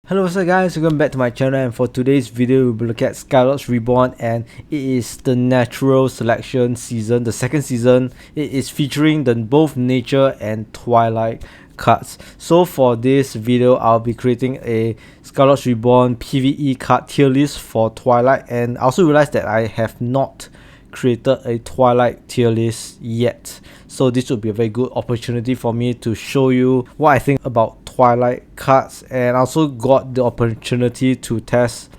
Hello, what's up guys, welcome back to my channel, and for today's video we'll be looking at Skylords Reborn, and it is the natural selection season, the second season. It is featuring both nature and twilight cards. So for this video I'll be creating a Skylords Reborn PvE card tier list for Twilight, and I also realized that I have not created a Twilight tier list yet. So this will be a very good opportunity for me to show you what I think about Twilight cards, and I also got the opportunity to test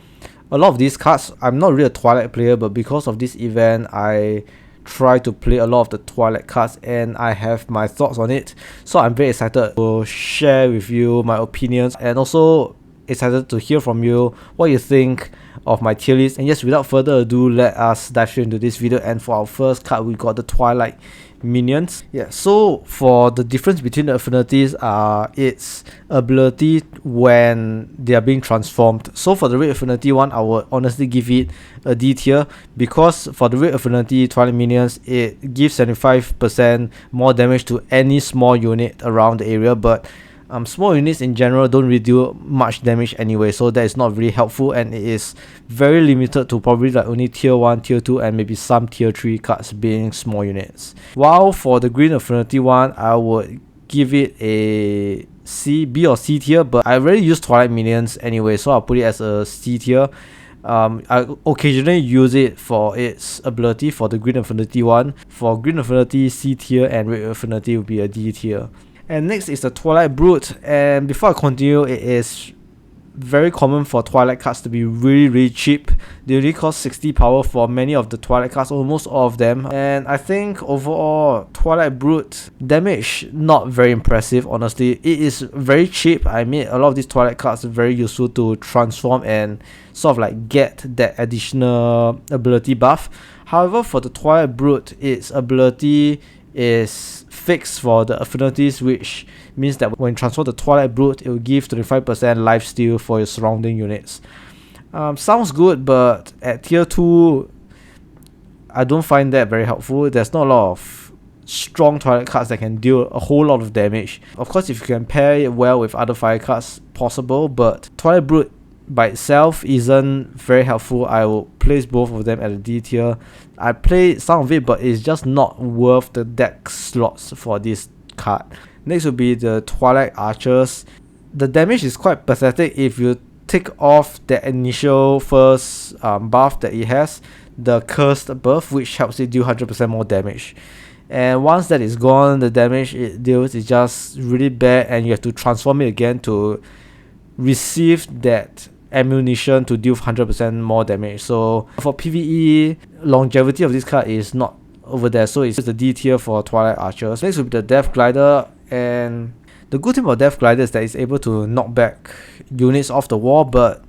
a lot of these cards. I'm not really a Twilight player, but because of this event I try to play a lot of the Twilight cards and I have my thoughts on it. So I'm very excited to share with you my opinions, and also excited to hear from you what you think of my tier list. And yes, without further ado, let us dive straight into this video. And for our first card, we got the Twilight minions. Yeah, so for the difference between the affinities are its ability when they are being transformed. So for the red affinity one, I would honestly give it a D tier, because for the red affinity Twilight minions, it gives 75% more damage to any small unit around the area, but small units in general don't really do much damage anyway, so that is not really helpful, and it is very limited to probably like only tier 1, tier 2, and maybe some tier 3 cards being small units. While for the green affinity one, I would give it a B or C tier, but I already use Twilight minions anyway, so I'll put it as a C tier. I occasionally use it for its ability for the green affinity one. For green affinity, C tier, and red affinity will be a D tier. And next is the Twilight Brute, and before I continue, it is very common for Twilight cards to be really cheap. They only cost 60 power for many of the Twilight cards, almost all of them, and I think overall Twilight Brute damage not very impressive. Honestly, it is very cheap. I mean, a lot of these Twilight cards are very useful to transform and sort of like get that additional ability buff. However, for the Twilight Brute, its ability is fixed for the affinities, which means that when you transfer the Twilight Brute, it will give 25% lifesteal for your surrounding units. Sounds good, but at tier 2, I don't find that very helpful. There's not a lot of strong Twilight cards that can deal a whole lot of damage. Of course, if you can pair it well with other fire cards, possible, but Twilight Brute by itself isn't very helpful. I will place both of them at a D tier. I played some of it, but it's just not worth the deck slots for this card. Next will be the Twilight Archers. The damage is quite pathetic if you take off the initial first buff that it has, the Cursed buff, which helps it deal 100% more damage. And once that is gone, the damage it deals is just really bad, and you have to transform it again to receive that ammunition to deal 100% more damage. So for PvE, longevity of this card is not over there, so it's just a D tier for Twilight Archers. Next will be the Death Glider, and the good thing about Death Glider is that it's able to knock back units off the wall, but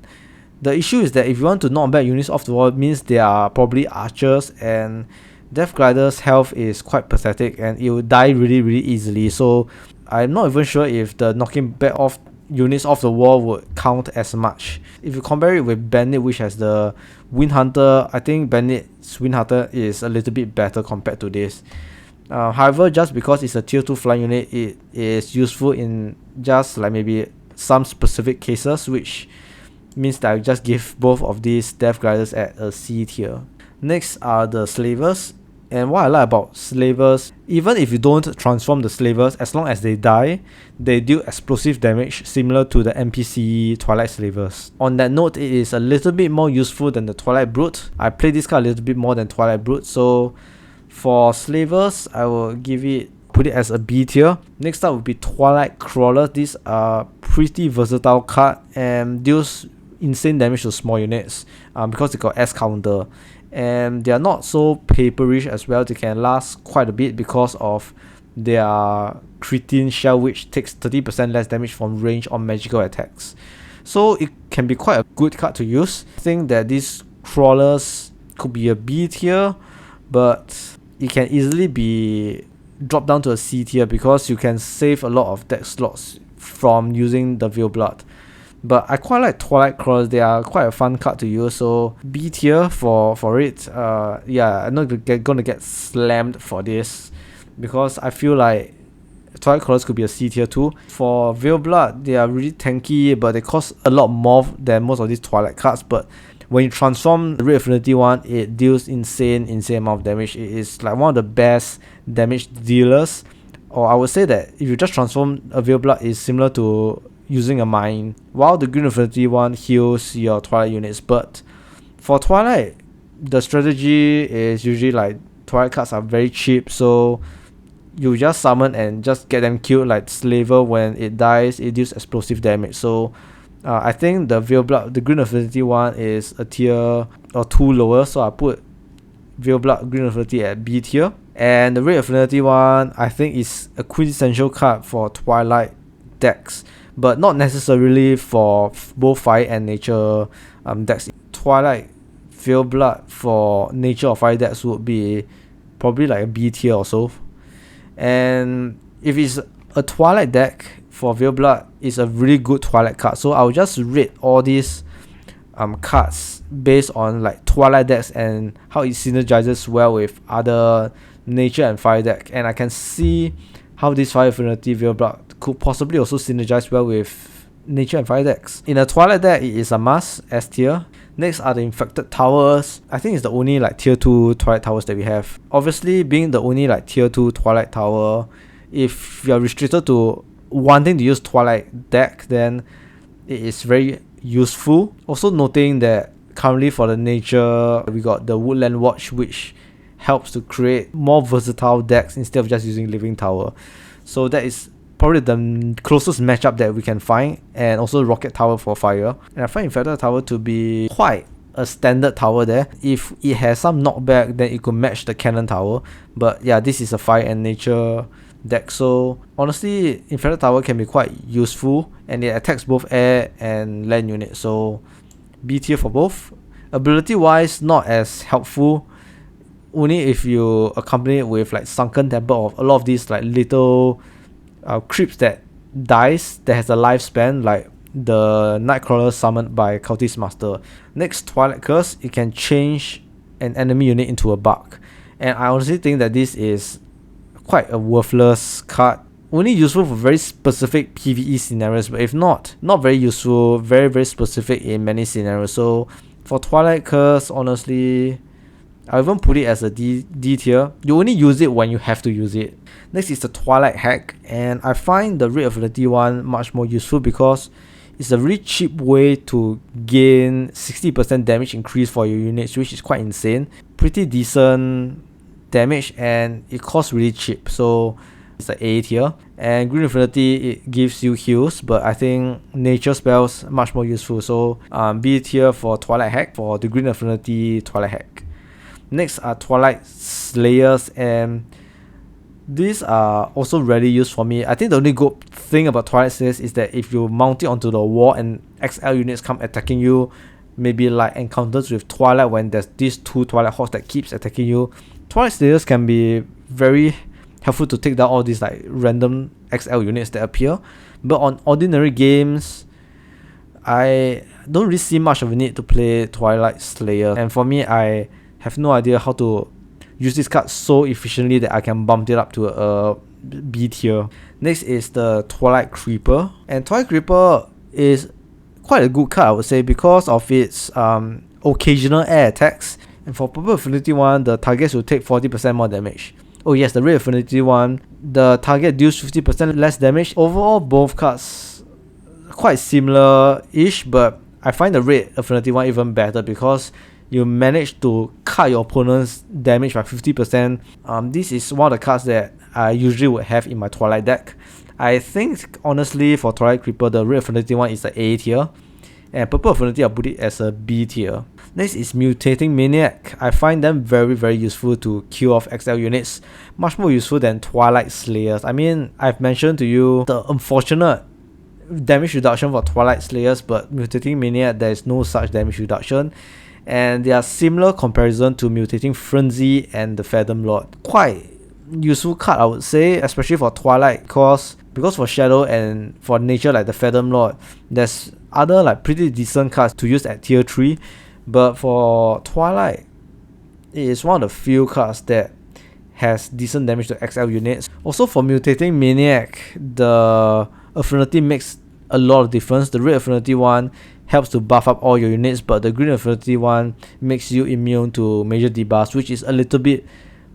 the issue is that if you want to knock back units off the wall, it means they are probably archers, and Death Glider's health is quite pathetic and it will die really easily. So I'm not even sure if the knocking back off units off the wall would count as much. If you compare it with Bandit, which has the Wind Hunter, I think Bandit's Wind Hunter is a little bit better compared to this. However, just because it's a tier 2 flying unit, it is useful in just like maybe some specific cases, which means that I just give both of these Death Gliders at a C tier. Next are the Slavers. And what I like about Slavers, even if you don't transform the Slavers, as long as they die, they deal explosive damage similar to the NPC Twilight Slavers. On that note, it is a little bit more useful than the Twilight Brute. I play this card a little bit more than Twilight Brute, so for Slavers, I will put it as a B tier. Next up will be Twilight Crawlers. These are pretty versatile card and deals insane damage to small units because they got S counter. And they are not so paperish as well. They can last quite a bit because of their Cretin shell, which takes 30% less damage from range on magical attacks. So it can be quite a good card to use. I think that these crawlers could be a B tier, but it can easily be dropped down to a C tier because you can save a lot of deck slots from using the Veil Blood. But I quite like Twilight Crawlers. They are quite a fun card to use, so B tier for it. Yeah, I'm not gonna get slammed for this, because I feel like Twilight Colors could be a C tier too. For Veil Blood, they are really tanky, but they cost a lot more than most of these Twilight cards. But when you transform the Red Affinity one, it deals insane amount of damage. It is like one of the best damage dealers. Or I would say that if you just transform a Veil Blood, is similar to using a mine, while the Green Affinity one heals your Twilight units. But for Twilight, the strategy is usually like Twilight cards are very cheap, so you just summon and just get them killed. Like Slaver, when it dies, it deals explosive damage. So I think the Veil Blood, the Green Affinity one, is a tier or 2 lower, so I put Veil Blood Green Affinity at B tier. And the Red Affinity one, I think, is a quintessential card for Twilight decks, but not necessarily for both Fire and Nature decks. Twilight Veil Blood for Nature or Fire decks would be probably like a B tier or so. And if it's a Twilight deck for Veil Blood, it's a really good Twilight card. So I'll just rate all these cards based on like Twilight decks and how it synergizes well with other Nature and Fire deck. And I can see how this Fire Affinity Veil Blood could possibly also synergize well with Nature and Fire decks. In a Twilight deck, it is a must, S tier. Next are the Infected Towers. I think it's the only like tier 2 Twilight Towers that we have. Obviously, being the only like tier 2 Twilight Tower, if you're restricted to wanting to use Twilight deck, then it is very useful. Also noting that currently for the Nature, we got the Woodland Watch, which helps to create more versatile decks instead of just using Living Tower. So that is probably the closest matchup that we can find. And also Rocket Tower for Fire. And I find Infected Tower to be quite a standard tower there. If it has some knockback, then it could match the Cannon Tower. But yeah, this is a Fire and Nature deck, so honestly Infected Tower can be quite useful, and it attacks both air and land units, so B tier for both. Ability wise, not as helpful, only if you accompany it with like Sunken Temple or a lot of these like little creeps that dies that has a lifespan, like the Nightcrawler summoned by Cultist Master. Next, Twilight Curse. It can change an enemy unit into a bug, and I honestly think that this is quite a worthless card. Only useful for very specific PvE scenarios, but if not very useful, very specific in many scenarios. So for Twilight Curse, honestly, I even put it as a D tier. You only use it when you have to use it. Next is the Twilight Hack, and I find the Red Affinity one much more useful because it's a really cheap way to gain 60% damage increase for your units, which is quite insane. Pretty decent damage, and it costs really cheap, so it's an A tier. And Green Affinity, it gives you heals, but I think Nature spells much more useful, so B tier for Twilight Hack for the Green Affinity Twilight Hack. Next are Twilight Slayers, and these are also rarely used for me. I think the only good thing about Twilight Slayers is that if you mount it onto the wall and XL units come attacking you, maybe like encounters with Twilight when there's these 2 Twilight Hawks that keeps attacking you, Twilight Slayers can be very helpful to take down all these like random XL units that appear. But on ordinary games, I don't really see much of a need to play Twilight Slayer. And for me, I have no idea how to use this card so efficiently that I can bump it up to a B tier. Next is the Twilight Creeper. And Twilight Creeper is quite a good card, I would say, because of its occasional air attacks. And for Purple Affinity one, the targets will take 40% more damage. Oh yes, the Red Affinity one, the target deals 50% less damage. Overall, both cards quite similar-ish, but I find the Red Affinity one even better because you manage to cut your opponent's damage by 50%. This is one of the cards that I usually would have in my Twilight deck. I think, honestly, for Twilight Creeper, the Red Affinity one is the A tier. And Purple Affinity, I'll put it as a B tier. Next is Mutating Maniac. I find them very useful to kill off XL units. Much more useful than Twilight Slayers. I mean, I've mentioned to you the unfortunate damage reduction for Twilight Slayers, but Mutating Maniac, there is no such damage reduction. And they are similar comparison to Mutating Frenzy and the Fathom Lord. Quite useful card, I would say, especially for Twilight, because for Shadow and for Nature like the Fathom Lord, there's other like pretty decent cards to use at tier 3. But for Twilight, it is one of the few cards that has decent damage to XL units. Also for Mutating Maniac, the Affinity makes a lot of difference. The red Affinity one helps to buff up all your units, but the green Affinity one makes you immune to major debuffs, which is a little bit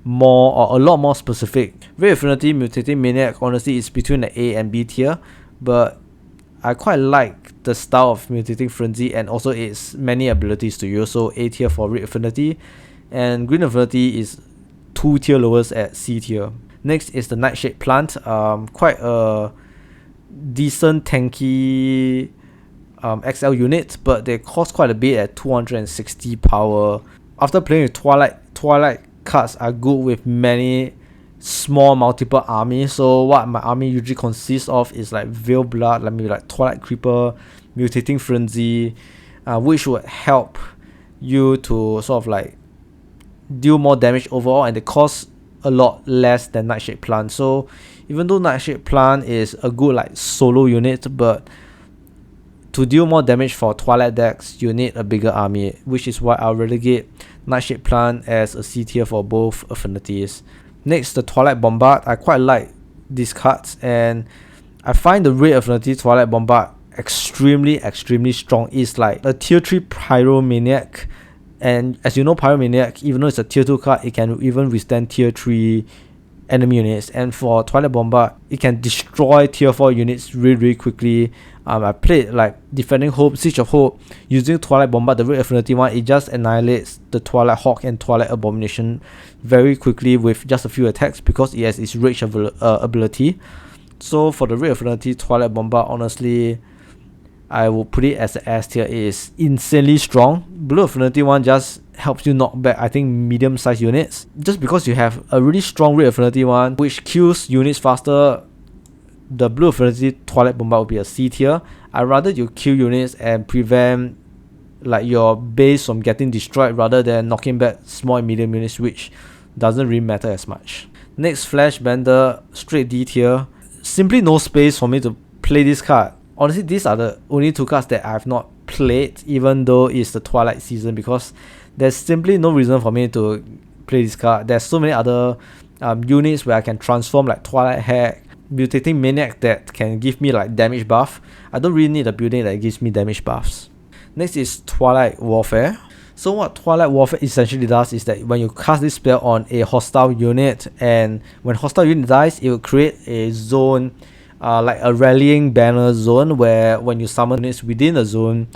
more or a lot more specific. Red Affinity Mutating Maniac honestly is between the A and B tier, but I quite like the style of Mutating Frenzy and also its many abilities to use. So A tier for Red Affinity, and Green Affinity is 2 tier lowest at C tier. Next is the Nightshade Plant. Quite a decent tanky XL unit, but they cost quite a bit at 260 power. After playing with Twilight cards are good with many small multiple army. So what my army usually consists of is like Veil Blood, maybe like Twilight Creeper, Mutating Frenzy, which would help you to sort of like deal more damage overall, and they cost a lot less than Nightshade Plant. So even though Nightshade Plant is a good like solo unit, but to deal more damage for Twilight decks, you need a bigger army, which is why I'll relegate Nightshade Plant as a C tier for both affinities. Next, the Twilight Bombard. I quite like these cards, and I find the red affinity Twilight Bombard extremely strong. It's like a tier 3 Pyromaniac, and as you know, Pyromaniac, even though it's a tier 2 card, it can even withstand tier 3 enemy units. And for Twilight Bombard, it can destroy tier 4 units really quickly. I played like Defending Hope, Siege of Hope using Twilight Bombard, the red affinity one. It just annihilates the Twilight Hawk and Twilight Abomination very quickly with just a few attacks because it has its rage ability. So for the red affinity Twilight Bombard, honestly, I will put it as an S tier. It is insanely strong. Blue affinity one just helps you knock back, I think, medium-sized units. Just because you have a really strong red affinity one which kills units faster, the blue affinity Twilight Bombard will be a C tier. I'd rather you kill units and prevent like your base from getting destroyed rather than knocking back small and medium units, which doesn't really matter as much. Next, Flash Bender, straight D tier. Simply no space for me to play this card. Honestly, these are the only 2 cards that I have not played, even though it's the Twilight season, because there's simply no reason for me to play this card. There's so many other units where I can transform, like Twilight Hack, Mutating Maniac, that can give me like damage buff. I don't really need a building that gives me damage buffs. Next is Twilight Warfare. So what Twilight Warfare essentially does is that when you cast this spell on a hostile unit, and when hostile unit dies, it will create a zone, like a rallying banner zone, where when you summon units within the zone,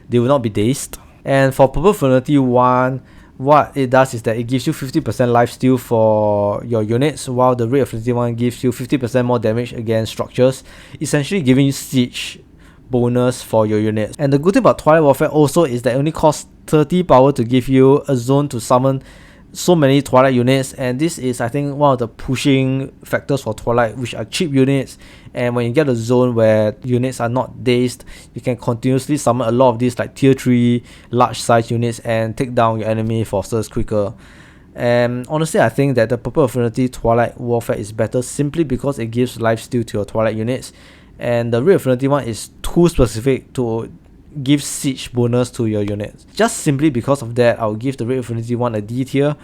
they will not be dazed. And for Purple Affinity 1, what it does is that it gives you 50% lifesteal for your units, while the Red Affinity one gives you 50% more damage against structures, essentially giving you siege bonus for your units. And the good thing about Twilight Warfare also is that it only costs 30 power to give you a zone to summon so many Twilight units, and this is, I think, one of the pushing factors for Twilight, which are cheap units. And when you get a zone where units are not dazed, you can continuously summon a lot of these like tier 3 large size units and take down your enemy forces quicker. And honestly, I think that the Purple Affinity Twilight Warfare is better simply because it gives lifesteal to your Twilight units, and the Red Affinity one is too specific to give siege bonus to your units. Just simply because of that, I'll give the Red Affinity one a D tier.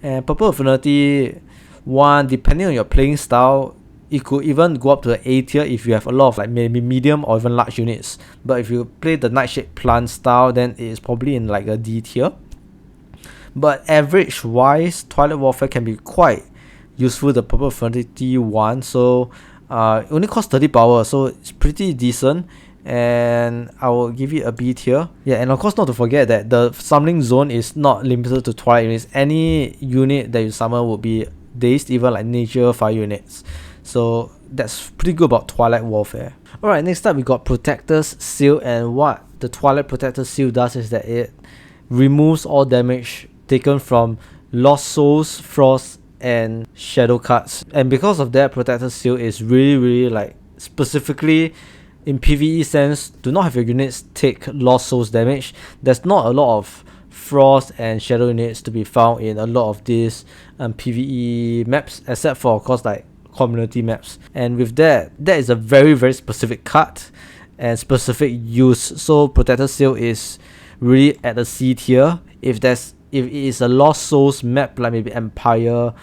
And Purple Affinity one, depending on your playing style, it could even go up to the A tier if you have a lot of like maybe medium or even large units. But if you play the Nightshade Plant style, then it is probably in like a D tier. But average wise, Twilight Warfare can be quite useful, the Purple Affinity one. So it only costs 30 power, so it's pretty decent, and I will give it a B tier. Yeah, and of course, not to forget that the summoning zone is not limited to Twilight units. Any unit that you summon will be dazed, even like nature fire units. So that's pretty good about Twilight Warfare. Alright, next up we got Protector's Seal, and what the Twilight Protector's Seal does is that it removes all damage taken from Lost Souls, Frost, and Shadow cards. And because of that, Protector's Seal is really like specifically in PvE sense, do not have your units take Lost Souls damage. There's not a lot of Frost and Shadow units to be found in a lot of these PvE maps, except for of course like community maps. And with that is a very specific card and specific use. So Protector Seal is really at a C tier. If it is a Lost Souls map like maybe Empire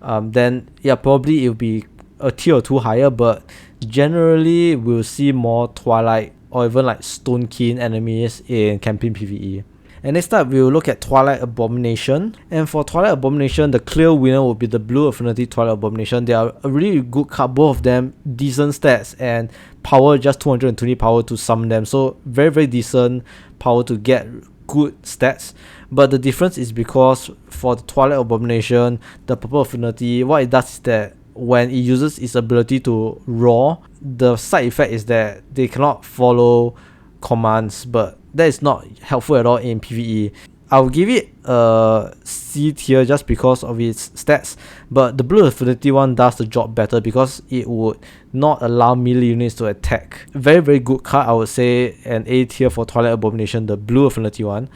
then yeah, probably it'll be a tier or two higher, but generally we'll see more Twilight or even like Stone Kin enemies in campaign PvE. And next up, we'll look at Twilight Abomination. And for Twilight Abomination, the clear winner will be the Blue Affinity Twilight Abomination. They are a really good card, both of them decent stats and power, just 220 power to summon them. So very decent power to get good stats. But the difference is because for the Twilight Abomination, the Purple Affinity, what it does is that when it uses its ability to roar, the side effect is that they cannot follow commands, but that is not helpful at all in PvE. I'll give it a C tier just because of its stats, but the Blue Affinity one does the job better because it would not allow melee units to attack. Very good card, I would say an A tier for Twilight Abomination, the Blue Affinity one.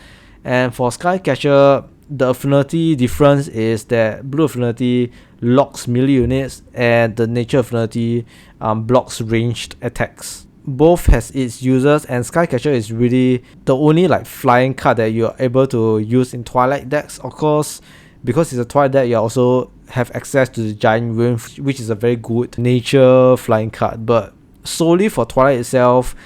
And for Skycatcher, the affinity difference is that Blue Affinity locks melee units and the Nature Affinity blocks ranged attacks. Both has its users, and Skycatcher is really the only like flying card that you're able to use in Twilight decks. Of course, because it's a Twilight deck, you also have access to the Giant Wing, which is a very good nature flying card. But solely for Twilight itself,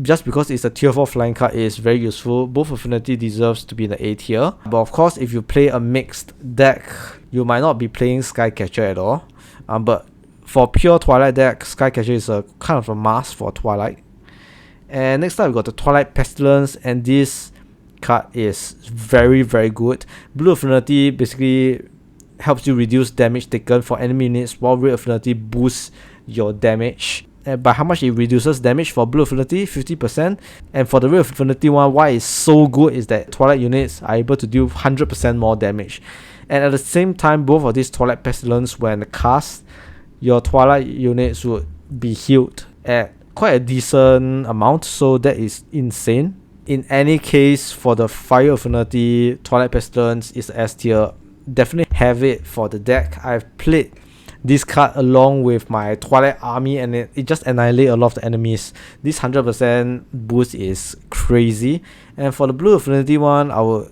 just because it's a tier 4 flying card, is very useful. Both Affinity deserves to be in the A tier. But of course, if you play a mixed deck, you might not be playing Skycatcher at all. But for pure Twilight deck, Skycatcher is a kind of a must for Twilight. And next up, we got the Twilight Pestilence, and this card is very good. Blue Affinity basically helps you reduce damage taken for enemy units, while Red Affinity boosts your damage. And by how much it reduces damage for Blue Affinity? 50%. And for the Red Affinity one, why it's so good is that Twilight units are able to do 100% more damage. And at the same time, both of these Twilight Pestilence, when cast, your Twilight units would be healed at quite a decent amount, so that is insane. In any case, for the Fire Affinity, Twilight Pestilence is S tier. Definitely have it for the deck. I've played this card along with my Twilight army, and it just annihilates a lot of the enemies. This 100% boost is crazy. And for the Blue Affinity one, I will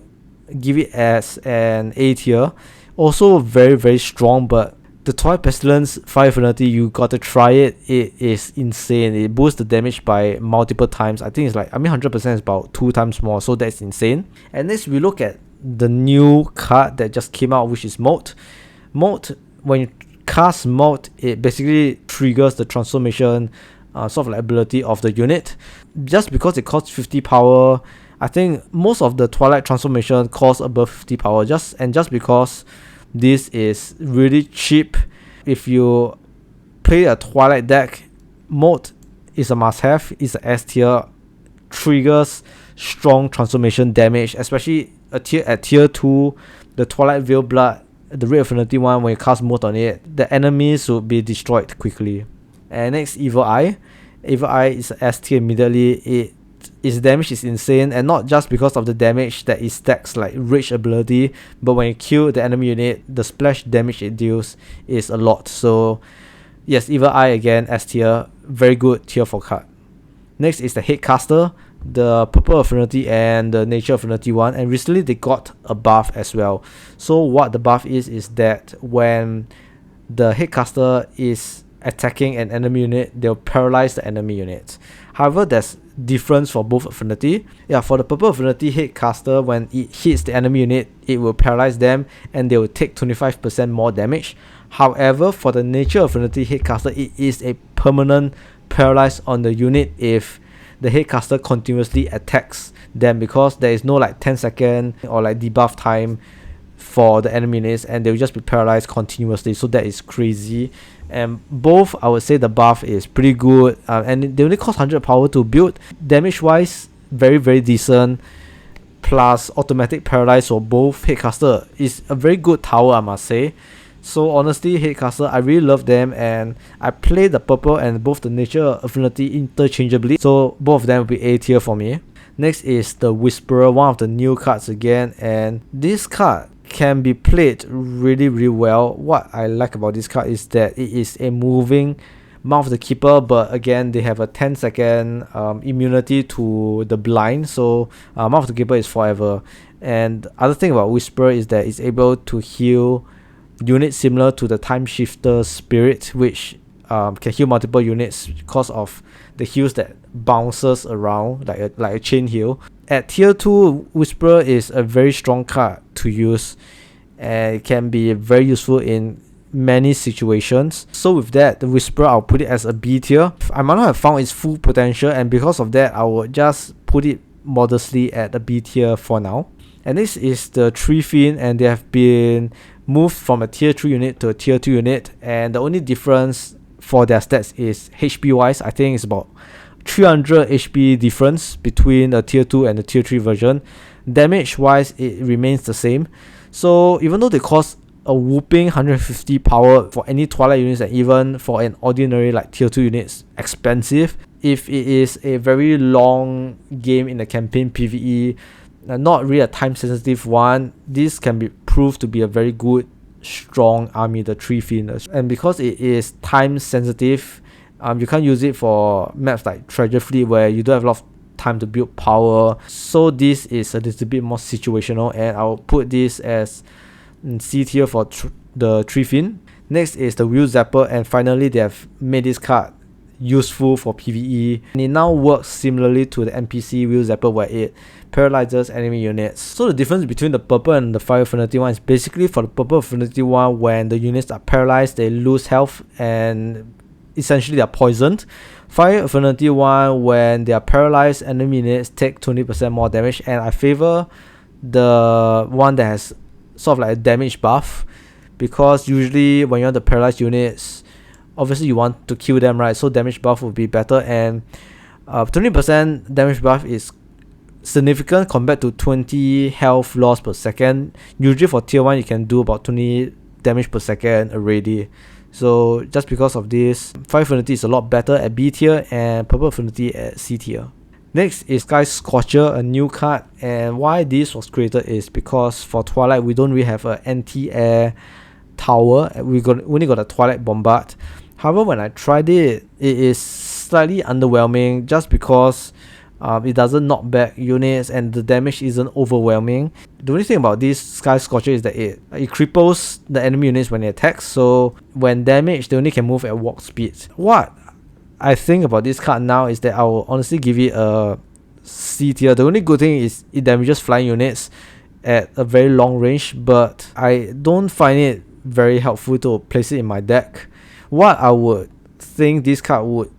give it as an A tier. Also very strong, but the Twilight Pestilence Fire Affinity, you gotta try it. It is insane. It boosts the damage by multiple times. I think it's like, 100% is about 2 times more, so that's insane. And next we look at the new card that just came out, which is Molt. Molt, when you cast Molt, it basically triggers the transformation sort of like ability of the unit. Just because it costs 50 power, I think most of the Twilight transformation costs above 50 power, just because this is really cheap. If you play a Twilight deck, Molt is a must-have. It's a S tier, triggers strong transformation damage, especially at tier 2, the Twilight Veil Blood, the Red Affinity one, when you cast Molt on it, the enemies will be destroyed quickly. And next, Evil Eye. Evil Eye is a S tier immediately. Its damage is insane, and not just because of the damage that it stacks like Rage ability, but when you kill the enemy unit, the splash damage it deals is a lot. So yes, Evil Eye again, S tier, very good tier 4 card. Next is the Headcaster, the Purple Affinity and the Nature Affinity one, and recently they got a buff as well. So what the buff is that when the Headcaster is attacking an enemy unit, they'll paralyze the enemy unit. However, there's difference for both affinity. Yeah, for the Purple Affinity Headcaster, when it hits the enemy unit, it will paralyze them and they will take 25% more damage. However, for the Nature Affinity Headcaster, it is a permanent paralyze on the unit if the Headcaster continuously attacks them, because there is no like 10-second or like debuff time for the enemy units, and they will just be paralyzed continuously. So that is crazy. And both, I would say the buff is pretty good, and they only cost 100 power to build. Damage wise, very decent, plus automatic paralyze for both. Headcaster is a very good tower, I must say. So honestly, Headcaster, I really love them, and I play the purple and both the Nature Affinity interchangeably, so both of them will be A tier for me. Next is the Whisperer, one of the new cards again, and this card can be played really well. What I like about this card is that it is a moving Mouth of the Keeper, but again they have a 10-second immunity to the blind, so Mouth of the Keeper is forever. And the other thing about Whisperer is that it's able to heal unit similar to the Time Shifter Spirit, which can heal multiple units because of the heals that bounces around like a chain heal. At tier 2, Whisperer is a very strong card to use, and it can be very useful in many situations. So with that, the Whisperer, I'll put it as a B tier. I might not have found its full potential, and because of that, I would just put it modestly at a B tier for now. And this is the Tree Fiend, and they have been moved from a tier 3 unit to a tier 2 unit, and the only difference for their stats is HP wise. I think it's about 300 HP difference between the tier 2 and the tier 3 version. Damage wise, it remains the same. So even though they cost a whooping 150 power for any Twilight units, and even for an ordinary like tier 2 units expensive, if it is a very long game in the campaign PvE, not really a time sensitive one, this can be proved to be a very good strong army, the Tree Fiend. And because it is time sensitive, you can't use it for maps like Treasure Fleet where you don't have a lot of time to build power. So this is a little bit more situational, and I'll put this as C tier for the Tree Fiend. Next is the Wheel Zapper, and finally they have made this card useful for PvE, and it now works similarly to the NPC Wheel Zapper where it paralyzes enemy units. So the difference between the purple and the fire affinity one is basically for the purple affinity one, when the units are paralyzed, they lose health and essentially they are poisoned. Fire affinity one, when they are paralyzed, enemy units take 20% more damage, and I favor the one that has sort of like a damage buff, because usually when you want to paralyze units, obviously you want to kill them, right? So damage buff would be better, and 20% damage buff is significant compared to 20 health loss per second. Usually for tier 1 you can do about 20 damage per second already. So just because of this, Fire Affinity is a lot better at B tier and Purple Affinity at C tier. Next is Sky Scorcher, a new card, and why this was created is because for Twilight we don't really have an anti-air tower. We only got a Twilight Bombard. However, when I tried it, it is slightly underwhelming just because it doesn't knock back units and the damage isn't overwhelming. The only thing about this Sky Scorcher is that it cripples the enemy units when they attack, so when damaged they only can move at walk speed. What I think about this card now is that I will honestly give it a C tier. The only good thing is it damages flying units at a very long range, but I don't find it very helpful to place it in my deck. What I would think this card would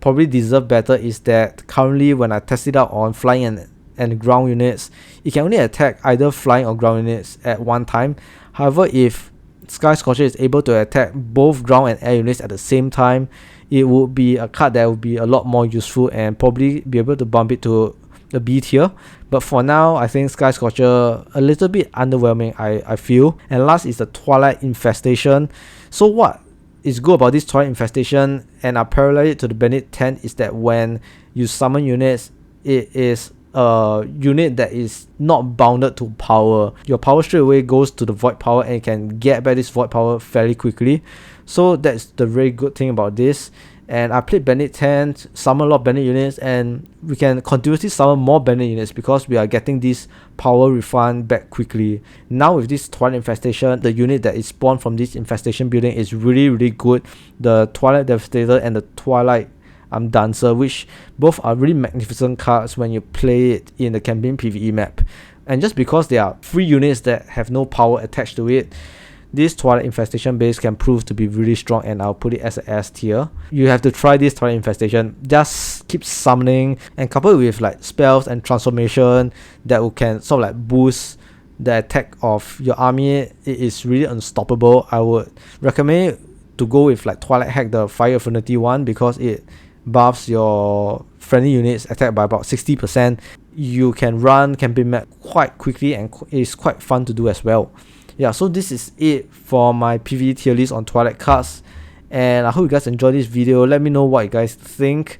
probably deserve better is that currently when I test it out on flying and ground units, it can only attack either flying or ground units at one time. However, if Sky Scorcher is able to attack both ground and air units at the same time, it would be a card that would be a lot more useful and probably be able to bump it to the B tier. But for now, I think Sky Scorcher a little bit underwhelming, I feel. And last is the Twilight Infestation. So what is good about this Twilight Infestation, and I parallel it to the Bandit Tent, is that when you summon units, it is a unit that is not bounded to power. Your power straight away goes to the void power and you can get back this void power fairly quickly. So that's the very good thing about this. And I played Bandit Tent, summon a lot of Bandit units, and we can continuously summon more Bandit units because we are getting this power refund back quickly. Now with this Twilight Infestation, the unit that is spawned from this infestation building is really good. The Twilight Devastator and the Twilight Dancer, which both are really magnificent cards when you play it in the campaign PvE map. And just because they are free units that have no power attached to it, this Twilight Infestation base can prove to be really strong, and I'll put it as a S tier. You have to try this Twilight Infestation. Just keep summoning, and coupled with like spells and transformation that can sort of like boost the attack of your army, it is really unstoppable. I would recommend to go with like Twilight Hack, the Fire Affinity one, because it buffs your friendly units attack by about 60%. You can run campaign map quite quickly and it's quite fun to do as well. Yeah, so this is it for my PvE tier list on Twilight cards, and I hope you guys enjoyed this video. Let me know what you guys think.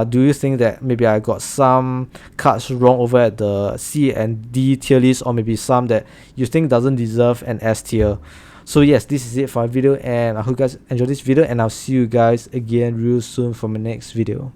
Do you think that maybe I got some cards wrong over at the C and D tier list, or maybe some that you think doesn't deserve an S tier? So yes, this is it for my video, and I hope you guys enjoyed this video, and I'll see you guys again real soon for my next video.